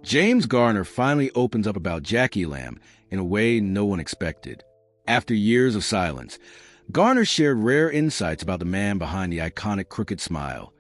James Garner finally opens up about Jack Elam in a way no one expected. After years of silence, Garner shared rare insights about the man behind the iconic crooked smile,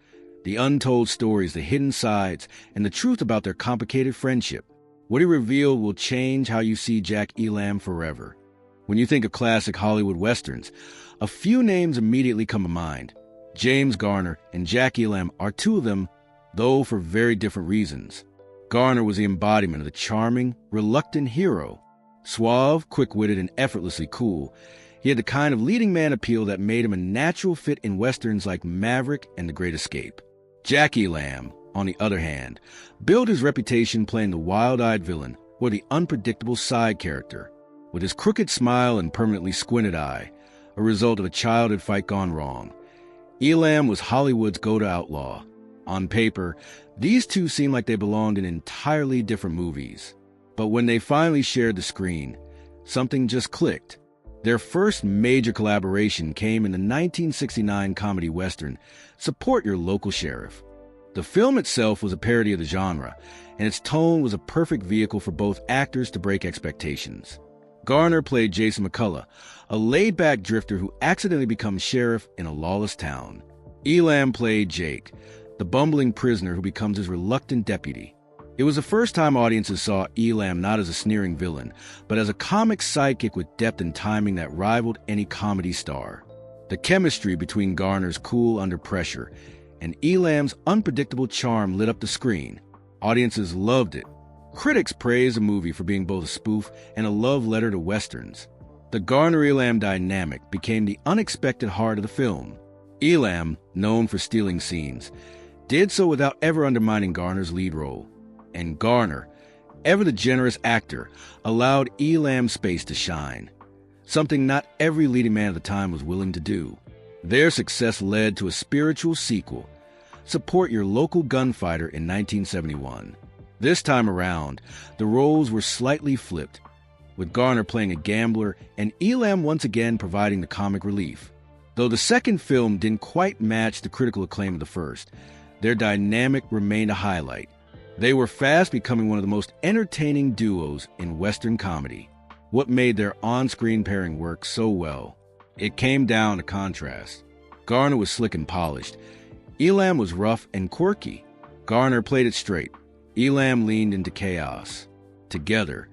the untold stories, the hidden sides, and the truth about their complicated friendship. What he revealed will change how you see Jack Elam forever. When you think of classic Hollywood westerns, a few names immediately come to mind. James Garner and Jack Elam are two of them, though for very different reasons. Garner was the embodiment of the charming, reluctant hero. Suave, quick-witted, and effortlessly cool, he had the kind of leading man appeal that made him a natural fit in westerns like Maverick and The Great Escape. Jack Elam, on the other hand, built his reputation playing the wild-eyed villain or the unpredictable side character, with his crooked smile and permanently squinted eye, a result of a childhood fight gone wrong. Elam was Hollywood's go-to outlaw. On paper, these two seemed like they belonged in entirely different movies. But when they finally shared the screen, something just clicked. Their first major collaboration came in the 1969 comedy western, Support Your Local Sheriff. The film itself was a parody of the genre, and its tone was a perfect vehicle for both actors to break expectations. Garner played Jason McCullough, a laid-back drifter who accidentally becomes sheriff in a lawless town. Elam played Jake, the bumbling prisoner who becomes his reluctant deputy. It was the first time audiences saw Elam not as a sneering villain, but as a comic sidekick with depth and timing that rivaled any comedy star. The chemistry between Garner's cool under pressure and Elam's unpredictable charm lit up the screen. Audiences loved it. Critics praised the movie for being both a spoof and a love letter to westerns. The Garner-Elam dynamic became the unexpected heart of the film. Elam, known for stealing scenes, did so without ever undermining Garner's lead role. And Garner, ever the generous actor, allowed Elam space to shine, something not every leading man at the time was willing to do. Their success led to a spiritual sequel, Support Your Local Gunfighter, in 1971. This time around, the roles were slightly flipped, with Garner playing a gambler and Elam once again providing the comic relief. Though the second film didn't quite match the critical acclaim of the first, their dynamic remained a highlight. They were fast becoming one of the most entertaining duos in Western comedy. What made their on-screen pairing work so well? It came down to contrast. Garner was slick and polished. Elam was rough and quirky. Garner played it straight. Elam leaned into chaos. Together,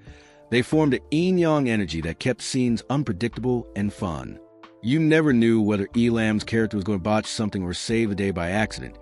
they formed an yin-yang energy that kept scenes unpredictable and fun. You never knew whether Elam's character was going to botch something or save the day by accident,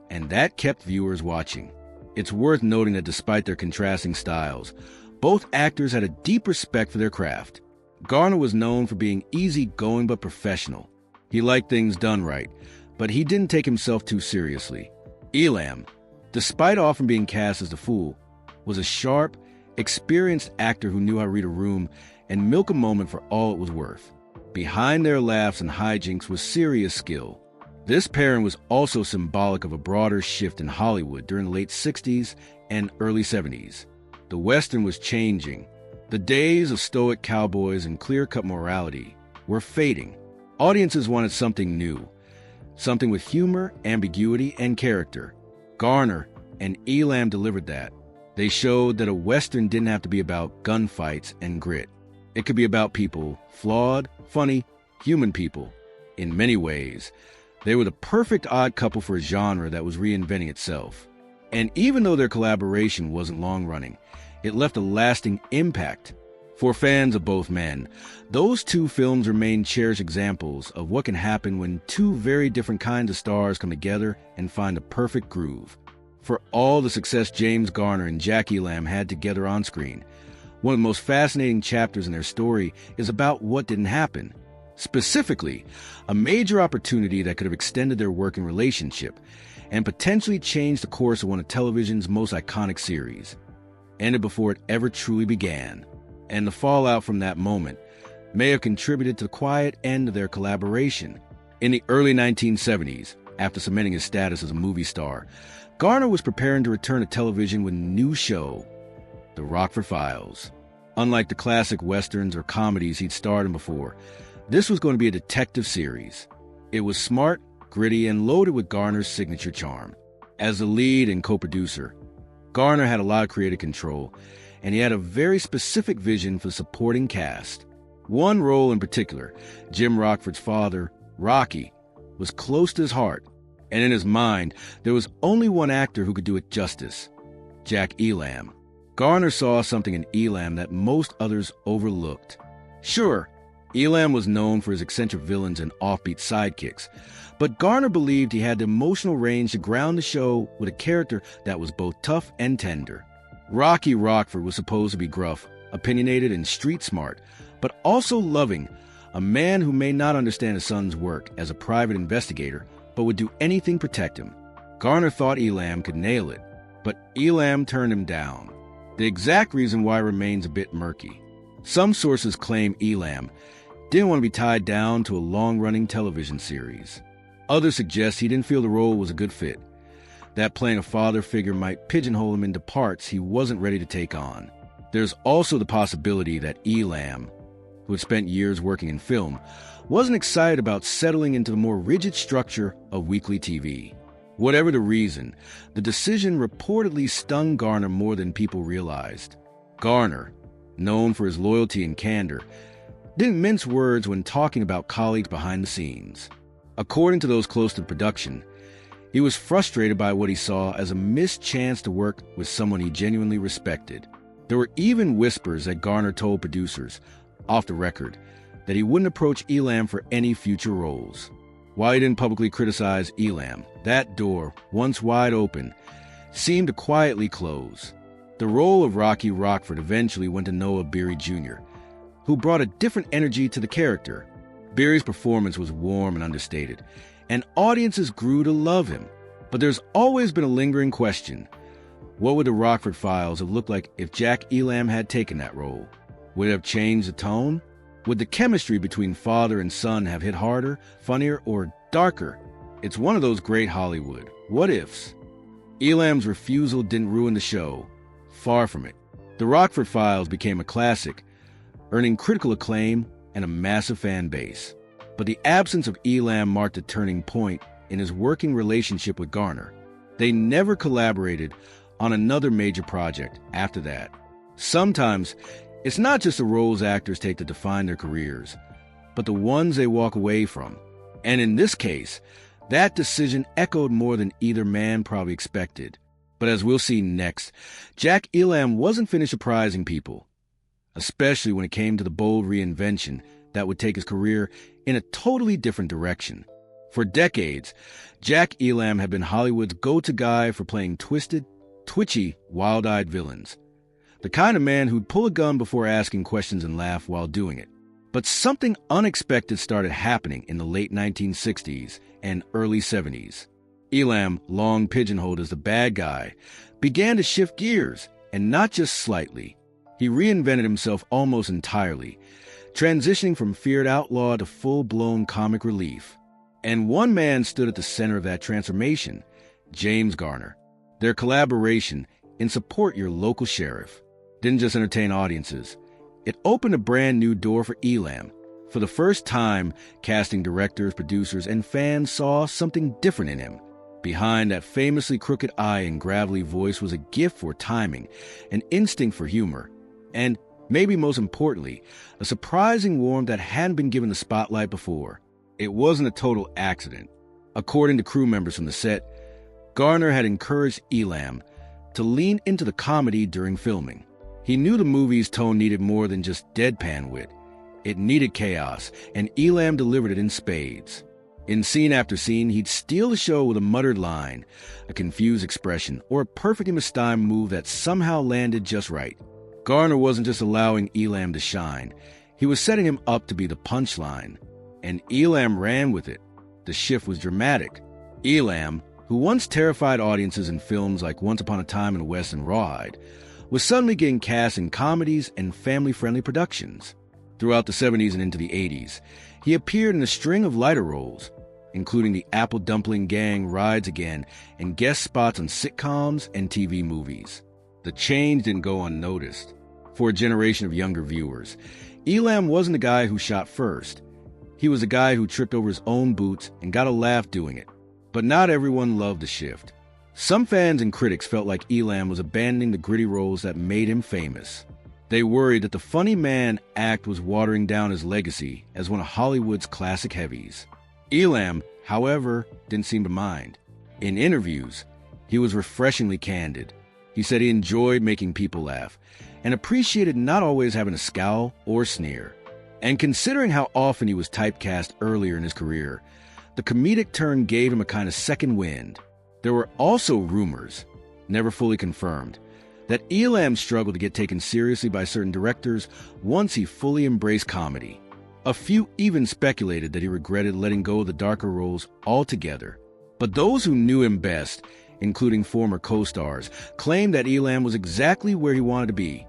and that kept viewers watching. It's worth noting that despite their contrasting styles, both actors had a deep respect for their craft. Garner was known for being easygoing but professional. He liked things done right, but he didn't take himself too seriously. Elam, despite often being cast as the fool, was a sharp, experienced actor who knew how to read a room and milk a moment for all it was worth. Behind their laughs and hijinks was serious skill. This pairing was also symbolic of a broader shift in Hollywood during the late 60s and early 70s. The Western was changing. The days of stoic cowboys and clear-cut morality were fading. Audiences wanted something new, something with humor, ambiguity, and character. Garner and Elam delivered that. They showed that a Western didn't have to be about gunfights and grit. It could be about people, flawed, funny, human people. In many ways, they were the perfect odd couple for a genre that was reinventing itself. And even though their collaboration wasn't long-running, it left a lasting impact. For fans of both men, those two films remain cherished examples of what can happen when two very different kinds of stars come together and find a perfect groove. For all the success James Garner and Jack Elam had together on screen, one of the most fascinating chapters in their story is about what didn't happen. Specifically, a major opportunity that could have extended their working relationship and potentially changed the course of one of television's most iconic series, ended before it ever truly began. And the fallout from that moment may have contributed to the quiet end of their collaboration. In the early 1970s, after cementing his status as a movie star, Garner was preparing to return to television with a new show, The Rockford Files. Unlike the classic westerns or comedies he'd starred in before, this was going to be a detective series. It was smart, gritty, and loaded with Garner's signature charm. As the lead and co-producer, Garner had a lot of creative control, and he had a very specific vision for the supporting cast. One role in particular, Jim Rockford's father, Rocky, was close to his heart, and in his mind, there was only one actor who could do it justice: Jack Elam. Garner saw something in Elam that most others overlooked. Sure, Elam was known for his eccentric villains and offbeat sidekicks, but Garner believed he had the emotional range to ground the show with a character that was both tough and tender. Rocky Rockford was supposed to be gruff, opinionated, and street smart, but also loving, a man who may not understand his son's work as a private investigator, but would do anything to protect him. Garner thought Elam could nail it, but Elam turned him down. The exact reason why remains a bit murky. Some sources claim Elam didn't want to be tied down to a long-running television series. Others suggest he didn't feel the role was a good fit, that playing a father figure might pigeonhole him into parts he wasn't ready to take on. There's also the possibility that Elam, who had spent years working in film, wasn't excited about settling into the more rigid structure of weekly TV. Whatever the reason, the decision reportedly stung Garner more than people realized. Garner, known for his loyalty and candor, didn't mince words when talking about colleagues behind the scenes. According to those close to the production, he was frustrated by what he saw as a missed chance to work with someone he genuinely respected. There were even whispers that Garner told producers, off the record, that he wouldn't approach Elam for any future roles. While he didn't publicly criticize Elam, that door, once wide open, seemed to quietly close. The role of Rocky Rockford eventually went to Noah Beery Jr., who brought a different energy to the character. Beery's performance was warm and understated, and audiences grew to love him. But there's always been a lingering question. What would the Rockford Files have looked like if Jack Elam had taken that role? Would it have changed the tone? Would the chemistry between father and son have hit harder, funnier, or darker? It's one of those great Hollywood what-ifs. Elam's refusal didn't ruin the show. Far from it. The Rockford Files became a classic, earning critical acclaim and a massive fan base. But the absence of Elam marked a turning point in his working relationship with Garner. They never collaborated on another major project after that. Sometimes, it's not just the roles actors take to define their careers, but the ones they walk away from. And in this case, that decision echoed more than either man probably expected. But as we'll see next, Jack Elam wasn't finished surprising people, especially when it came to the bold reinvention that would take his career in a totally different direction. For decades, Jack Elam had been Hollywood's go-to guy for playing twisted, twitchy, wild-eyed villains. The kind of man who'd pull a gun before asking questions and laugh while doing it. But something unexpected started happening in the late 1960s and early 70s. Elam, long pigeonholed as the bad guy, began to shift gears, and not just slightly. He reinvented himself almost entirely, transitioning from feared outlaw to full-blown comic relief. And one man stood at the center of that transformation, James Garner. Their collaboration in Support Your Local Sheriff didn't just entertain audiences. It opened a brand new door for Elam. For the first time, casting directors, producers, and fans saw something different in him. Behind that famously crooked eye and gravelly voice was a gift for timing, an instinct for humor, and, maybe most importantly, a surprising warmth that hadn't been given the spotlight before. It wasn't a total accident. According to crew members from the set, Garner had encouraged Elam to lean into the comedy during filming. He knew the movie's tone needed more than just deadpan wit. It needed chaos, and Elam delivered it in spades. In scene after scene, he'd steal the show with a muttered line, a confused expression, or a perfectly mistimed move that somehow landed just right. Garner wasn't just allowing Elam to shine. He was setting him up to be the punchline. And Elam ran with it. The shift was dramatic. Elam, who once terrified audiences in films like Once Upon a Time in the West and Rawhide, was suddenly getting cast in comedies and family-friendly productions. Throughout the 70s and into the 80s, he appeared in a string of lighter roles, including the Apple Dumpling Gang Rides Again and guest spots on sitcoms and TV movies. The change didn't go unnoticed. For a generation of younger viewers, Elam wasn't the guy who shot first. He was a guy who tripped over his own boots and got a laugh doing it. But not everyone loved the shift. Some fans and critics felt like Elam was abandoning the gritty roles that made him famous. They worried that the funny man act was watering down his legacy as one of Hollywood's classic heavies. Elam, however, didn't seem to mind. In interviews, he was refreshingly candid. He said he enjoyed making people laugh and appreciated not always having a scowl or sneer. And considering how often he was typecast earlier in his career, the comedic turn gave him a kind of second wind. There were also rumors, never fully confirmed, that Elam struggled to get taken seriously by certain directors once he fully embraced comedy. A few even speculated that he regretted letting go of the darker roles altogether. But those who knew him best, including former co-stars, claimed that Elam was exactly where he wanted to be,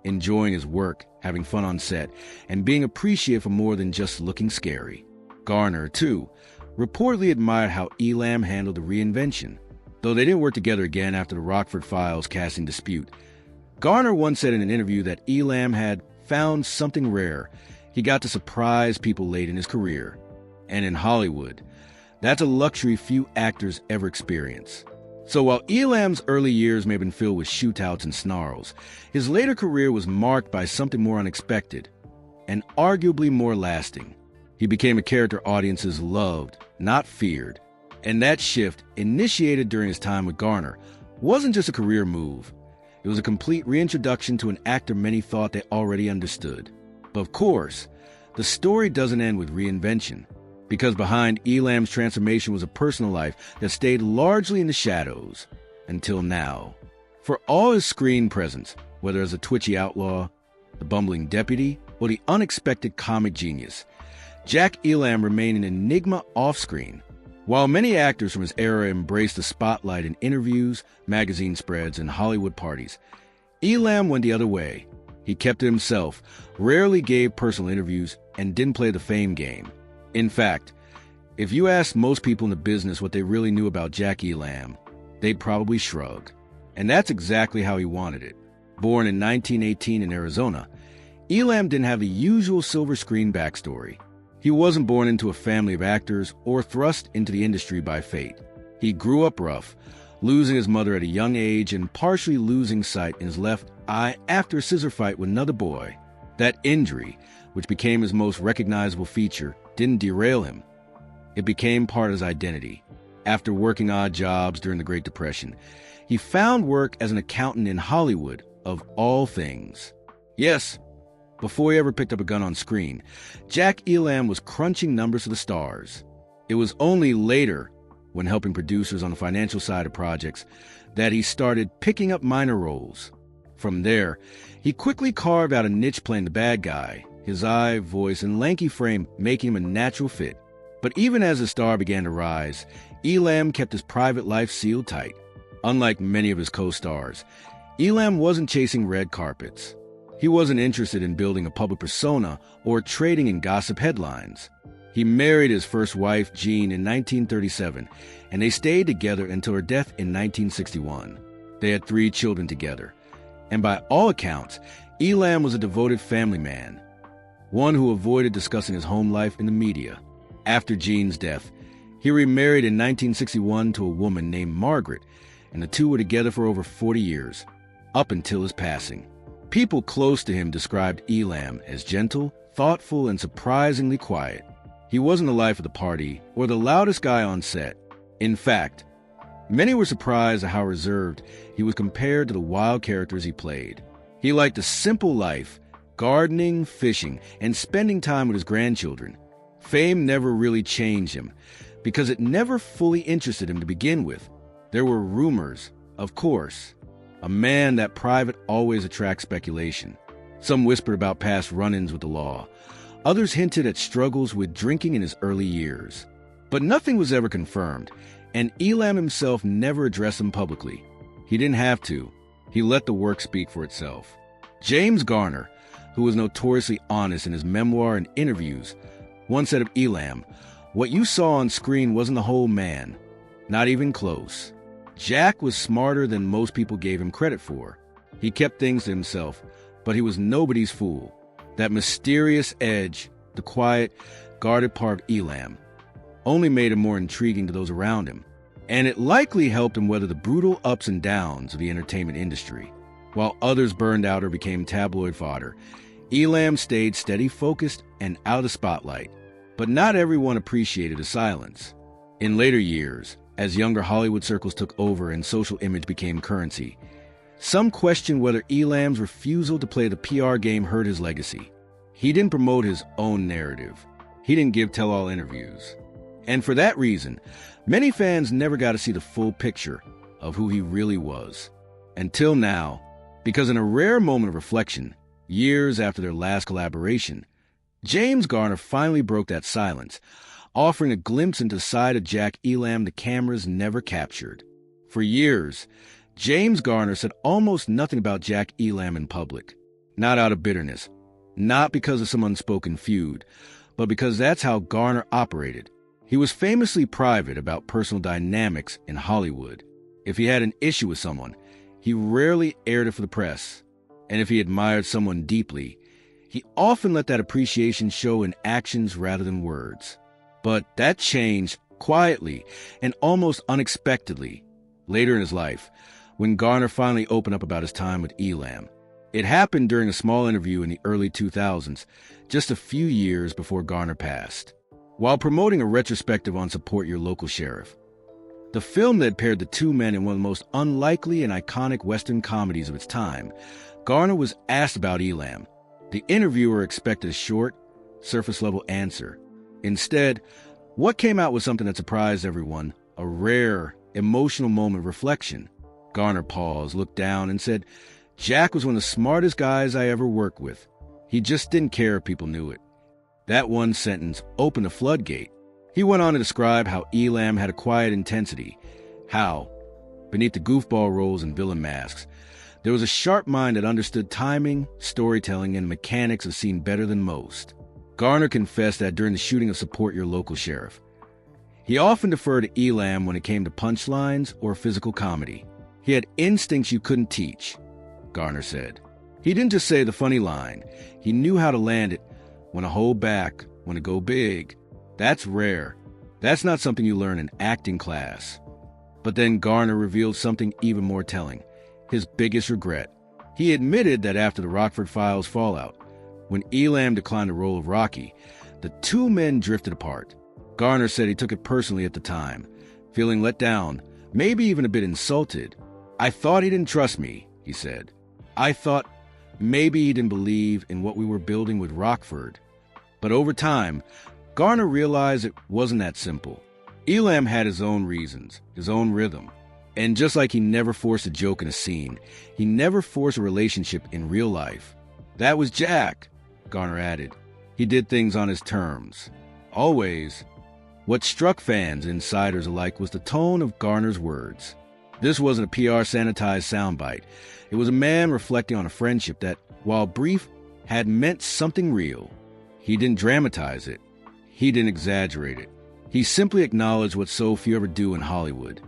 enjoying his work, having fun on set, and being appreciated for more than just looking scary. Garner, too, reportedly admired how Elam handled the reinvention. Though they didn't work together again after the Rockford Files casting dispute, Garner once said in an interview that Elam had found something rare. He got to surprise people late in his career. And in Hollywood, that's a luxury few actors ever experience. So while Elam's early years may have been filled with shootouts and snarls, his later career was marked by something more unexpected and arguably more lasting. He became a character audiences loved, not feared. And that shift, initiated during his time with Garner, wasn't just a career move. It was a complete reintroduction to an actor many thought they already understood. But of course, the story doesn't end with reinvention, because behind Elam's transformation was a personal life that stayed largely in the shadows until now. For all his screen presence, whether as a twitchy outlaw, the bumbling deputy, or the unexpected comic genius, Jack Elam remained an enigma off-screen. While many actors from his era embraced the spotlight in interviews, magazine spreads, and Hollywood parties, Elam went the other way. He kept it himself, rarely gave personal interviews, and didn't play the fame game. In fact, if you asked most people in the business what they really knew about Jack Elam, they'd probably shrug. And that's exactly how he wanted it. Born in 1918 in Arizona, Elam didn't have the usual silver screen backstory. He wasn't born into a family of actors or thrust into the industry by fate. He grew up rough, losing his mother at a young age and partially losing sight in his left eye after a scissor fight with another boy. That injury, which became his most recognizable feature, didn't derail him. It became part of his identity. After working odd jobs during the Great Depression, he found work as an accountant in Hollywood, of all things. Yes, before he ever picked up a gun on screen, Jack Elam was crunching numbers for the stars. It was only later, when helping producers on the financial side of projects, that he started picking up minor roles. From there, he quickly carved out a niche playing the bad guy, his eye, voice, and lanky frame making him a natural fit. But even as the star began to rise, Elam kept his private life sealed tight. Unlike many of his co-stars, Elam wasn't chasing red carpets. He wasn't interested in building a public persona or trading in gossip headlines. He married his first wife, Jean, in 1937, and they stayed together until her death in 1961. They had 3 children together, and by all accounts, Elam was a devoted family man, one who avoided discussing his home life in the media. After Jean's death, he remarried in 1961 to a woman named Margaret, and the two were together for over 40 years, up until his passing. People close to him described Elam as gentle, thoughtful, and surprisingly quiet. He wasn't the life of the party or the loudest guy on set. In fact, many were surprised at how reserved he was compared to the wild characters he played. He liked a simple life, gardening, fishing, and spending time with his grandchildren. Fame never really changed him, because it never fully interested him to begin with. There were rumors, of course. A man that private always attracts speculation. Some whispered about past run-ins with the law. Others hinted at struggles with drinking in his early years. But nothing was ever confirmed, and Elam himself never addressed them publicly. He didn't have to. He let the work speak for itself. James Garner, who was notoriously honest in his memoir and interviews, once said of Elam, "What you saw on screen wasn't the whole man. Not even close." Jack was smarter than most people gave him credit for. He kept things to himself, but he was nobody's fool. That mysterious edge, the quiet, guarded part of Elam, only made him more intriguing to those around him. and it likely helped him weather the brutal ups and downs of the entertainment industry. While others burned out or became tabloid fodder, Elam stayed steady, focused, and out of the spotlight. But not everyone appreciated his silence. In later years, as younger Hollywood circles took over and social image became currency, some questioned whether Elam's refusal to play the PR game hurt his legacy. He didn't promote his own narrative. He didn't give tell-all interviews. And for that reason, many fans never got to see the full picture of who he really was. Until now, because in a rare moment of reflection, years after their last collaboration, James Garner finally broke that silence, offering a glimpse into the side of Jack Elam the cameras never captured. For years, James Garner said almost nothing about Jack Elam in public. Not out of bitterness, not because of some unspoken feud, but because that's how Garner operated. He was famously private about personal dynamics in Hollywood. If he had an issue with someone, he rarely aired it for the press. And if he admired someone deeply, he often let that appreciation show in actions rather than words. But that changed quietly and almost unexpectedly later in his life, when Garner finally opened up about his time with Elam. It happened during a small interview in the early 2000s, just a few years before Garner passed. While promoting a retrospective on Support Your Local Sheriff, the film that paired the two men in one of the most unlikely and iconic Western comedies of its time, Garner was asked about Elam. The interviewer expected a short, surface-level answer. Instead, what came out was something that surprised everyone, a rare, emotional moment of reflection. Garner paused, looked down, and said, "Jack was one of the smartest guys I ever worked with. He just didn't care if people knew it." That one sentence opened a floodgate. He went on to describe how Elam had a quiet intensity, how, beneath the goofball roles and villain masks, there was a sharp mind that understood timing, storytelling, and mechanics of scene better than most. Garner confessed that during the shooting of Support Your Local Sheriff, he often deferred to Elam when it came to punchlines or physical comedy. He had instincts you couldn't teach, Garner said. He didn't just say the funny line. He knew how to land it, when to hold back, when to go big. That's rare. That's not something you learn in acting class. But then Garner revealed something even more telling, his biggest regret. He admitted that after the Rockford Files fallout, when Elam declined the role of Rocky, the two men drifted apart. Garner said he took it personally at the time, feeling let down, maybe even a bit insulted. "I thought he didn't trust me," he said. "I thought maybe he didn't believe in what we were building with Rockford." But over time, Garner realized it wasn't that simple. Elam had his own reasons, his own rhythm. And just like he never forced a joke in a scene, he never forced a relationship in real life. That was Jack, Garner added. He did things on his terms. Always. What struck fans and insiders alike was the tone of Garner's words. This wasn't a PR sanitized soundbite. It was a man reflecting on a friendship that, while brief, had meant something real. He didn't dramatize it. He didn't exaggerate it. He simply acknowledged what so few ever do in Hollywood.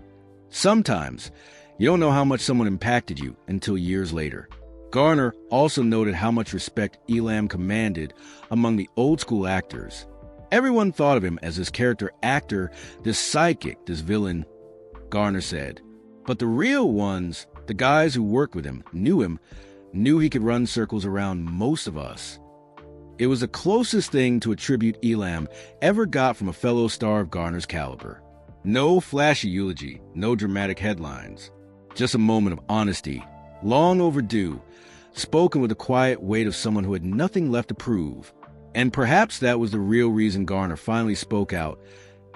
Sometimes, you don't know how much someone impacted you until years later. Garner also noted how much respect Elam commanded among the old-school actors. Everyone thought of him as this character actor, this psychic, this villain, Garner said. But the real ones, the guys who worked with him, knew he could run circles around most of us. It was the closest thing to a tribute Elam ever got from a fellow star of Garner's caliber. No flashy eulogy, no dramatic headlines. Just a moment of honesty, long overdue, spoken with the quiet weight of someone who had nothing left to prove. And perhaps that was the real reason Garner finally spoke out,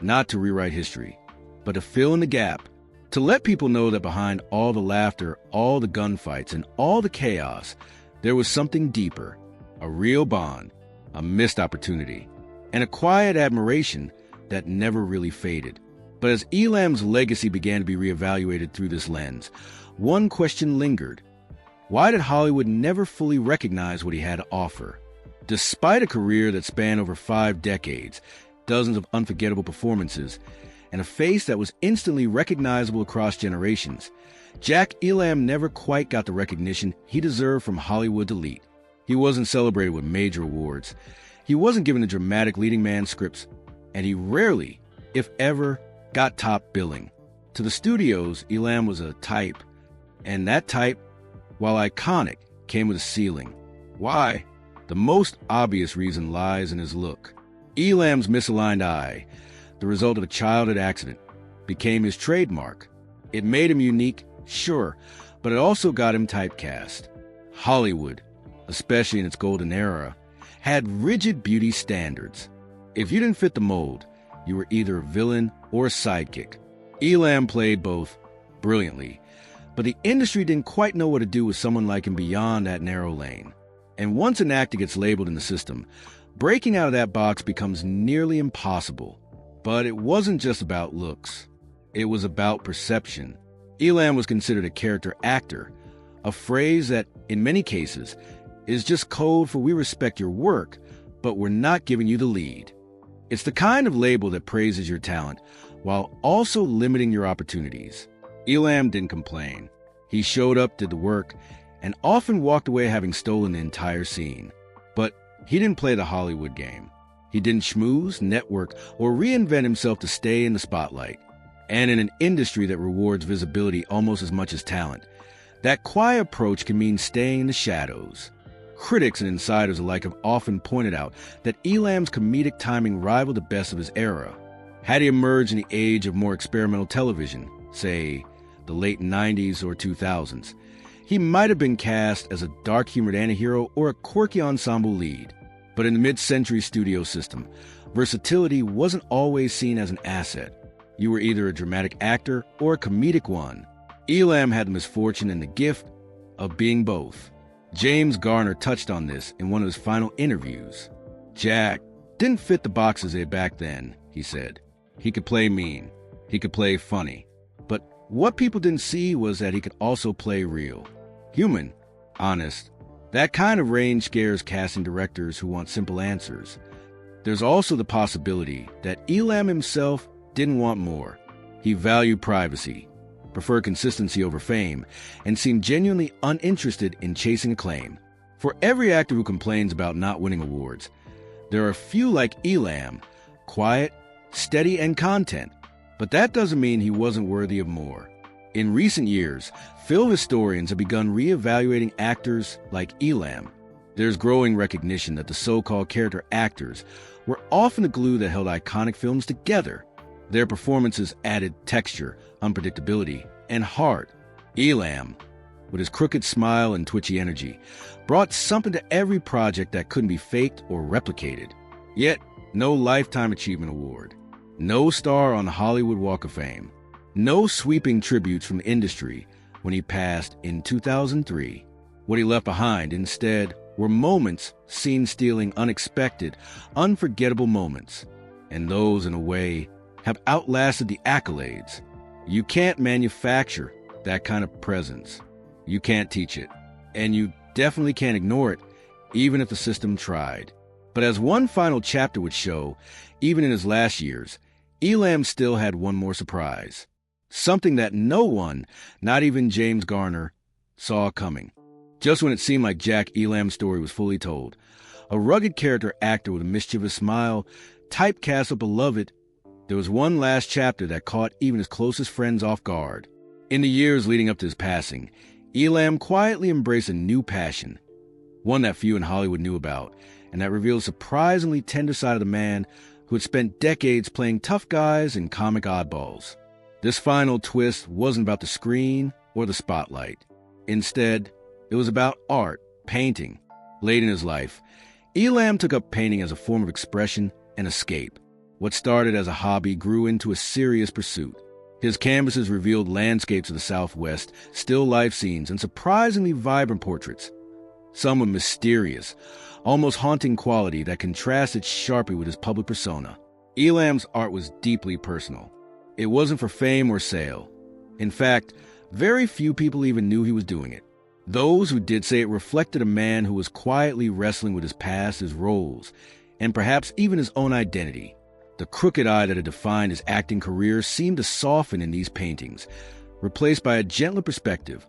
not to rewrite history, but to fill in the gap, to let people know that behind all the laughter, all the gunfights, and all the chaos, there was something deeper, a real bond, a missed opportunity, and a quiet admiration that never really faded. But as Elam's legacy began to be reevaluated through this lens, one question lingered. Why did Hollywood never fully recognize what he had to offer? Despite a career that spanned over 5 decades, dozens of unforgettable performances, and a face that was instantly recognizable across generations, Jack Elam never quite got the recognition he deserved from Hollywood's elite. He wasn't celebrated with major awards. He wasn't given the dramatic leading man scripts, and he rarely, if ever, got top billing. To the studios, Elam was a type, and that type, while iconic, came with a ceiling. Why? The most obvious reason lies in his look. Elam's misaligned eye, the result of a childhood accident, became his trademark. It made him unique, sure, but it also got him typecast. Hollywood, especially in its golden era, had rigid beauty standards. If you didn't fit the mold, you were either a villain or a sidekick. Elam played both brilliantly, but the industry didn't quite know what to do with someone like him beyond that narrow lane. And once an actor gets labeled in the system, breaking out of that box becomes nearly impossible. But it wasn't just about looks. It was about perception. Elam was considered a character actor, a phrase that, in many cases, is just code for we respect your work, but we're not giving you the lead. It's the kind of label that praises your talent while also limiting your opportunities. Elam didn't complain. He showed up, did the work, and often walked away having stolen the entire scene. But he didn't play the Hollywood game. He didn't schmooze, network, or reinvent himself to stay in the spotlight. And in an industry that rewards visibility almost as much as talent, that quiet approach can mean staying in the shadows. Critics and insiders alike have often pointed out that Elam's comedic timing rivaled the best of his era. Had he emerged in the age of more experimental television, say, the late 90s or 2000s, he might have been cast as a dark-humored antihero or a quirky ensemble lead. But in the mid-century studio system, versatility wasn't always seen as an asset. You were either a dramatic actor or a comedic one. Elam had the misfortune and the gift of being both. James Garner touched on this in one of his final interviews. Jack didn't fit the boxes back then, he said. He could play mean. He could play funny. But what people didn't see was that he could also play real. Human. Honest. That kind of range scares casting directors who want simple answers. There's also the possibility that Elam himself didn't want more. He valued privacy, preferred consistency over fame, and seemed genuinely uninterested in chasing acclaim. For every actor who complains about not winning awards, there are a few like Elam, quiet, steady, and content. But that doesn't mean he wasn't worthy of more. In recent years, film historians have begun re-evaluating actors like Elam. There's growing recognition that the so-called character actors were often the glue that held iconic films together. Their performances added texture, unpredictability, and heart. Elam, with his crooked smile and twitchy energy, brought something to every project that couldn't be faked or replicated. Yet, no Lifetime Achievement Award, no star on the Hollywood Walk of Fame, no sweeping tributes from the industry when he passed in 2003. What he left behind, instead, were moments scene-stealing, unexpected, unforgettable moments. And those, in a way, have outlasted the accolades. You can't manufacture that kind of presence. You can't teach it. And you definitely can't ignore it, even if the system tried. But as one final chapter would show, even in his last years, Elam still had one more surprise. Something that no one, not even James Garner, saw coming. Just when it seemed like Jack Elam's story was fully told, a rugged character actor with a mischievous smile, typecast of beloved, there was one last chapter that caught even his closest friends off guard. In the years leading up to his passing, Elam quietly embraced a new passion, one that few in Hollywood knew about, and that revealed a surprisingly tender side of the man who had spent decades playing tough guys and comic oddballs. This final twist wasn't about the screen or the spotlight. Instead, it was about art, painting. Late in his life, Elam took up painting as a form of expression and escape. What started as a hobby grew into a serious pursuit. His canvases revealed landscapes of the Southwest, still life scenes, and surprisingly vibrant portraits. Some with mysterious, almost haunting quality that contrasted sharply with his public persona. Elam's art was deeply personal. It wasn't for fame or sale. In fact, very few people even knew he was doing it. Those who did say it reflected a man who was quietly wrestling with his past, his roles, and perhaps even his own identity. The crooked eye that had defined his acting career seemed to soften in these paintings, replaced by a gentler perspective,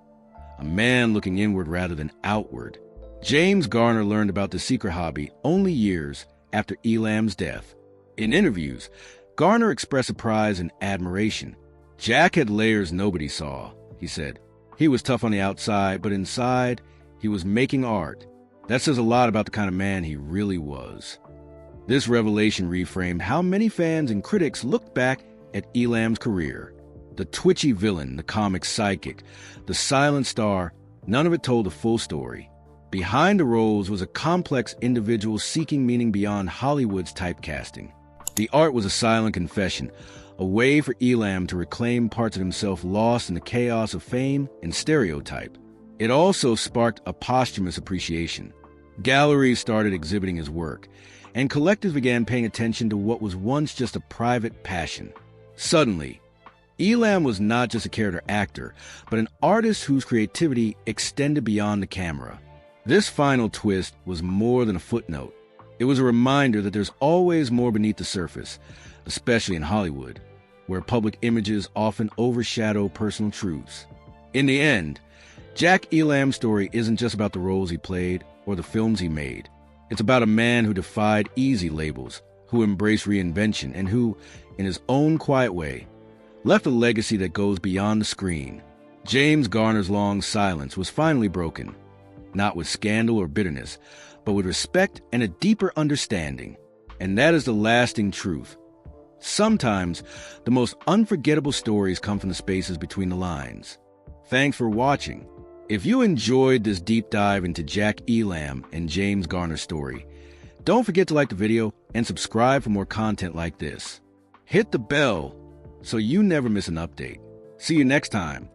a man looking inward rather than outward. James Garner learned about the secret hobby only years after Elam's death. In interviews, Garner expressed surprise and admiration. Jack had layers nobody saw, he said. He was tough on the outside, but inside, he was making art. That says a lot about the kind of man he really was. This revelation reframed how many fans and critics looked back at Elam's career. The twitchy villain, the comic psychic, the silent star, none of it told the full story. Behind the roles was a complex individual seeking meaning beyond Hollywood's typecasting. The art was a silent confession, a way for Elam to reclaim parts of himself lost in the chaos of fame and stereotype. It also sparked a posthumous appreciation. Galleries started exhibiting his work, and collectors began paying attention to what was once just a private passion. Suddenly, Elam was not just a character actor, but an artist whose creativity extended beyond the camera. This final twist was more than a footnote. It was a reminder that there's always more beneath the surface, especially in Hollywood, where public images often overshadow personal truths. In the end, Jack Elam's story isn't just about the roles he played or the films he made. It's about a man who defied easy labels, who embraced reinvention, and who, in his own quiet way, left a legacy that goes beyond the screen. James Garner's long silence was finally broken, not with scandal or bitterness, but with respect and a deeper understanding. And that is the lasting truth. Sometimes, the most unforgettable stories come from the spaces between the lines. Thanks for watching. If you enjoyed this deep dive into Jack Elam and James Garner's story, don't forget to like the video and subscribe for more content like this. Hit the bell so you never miss an update. See you next time.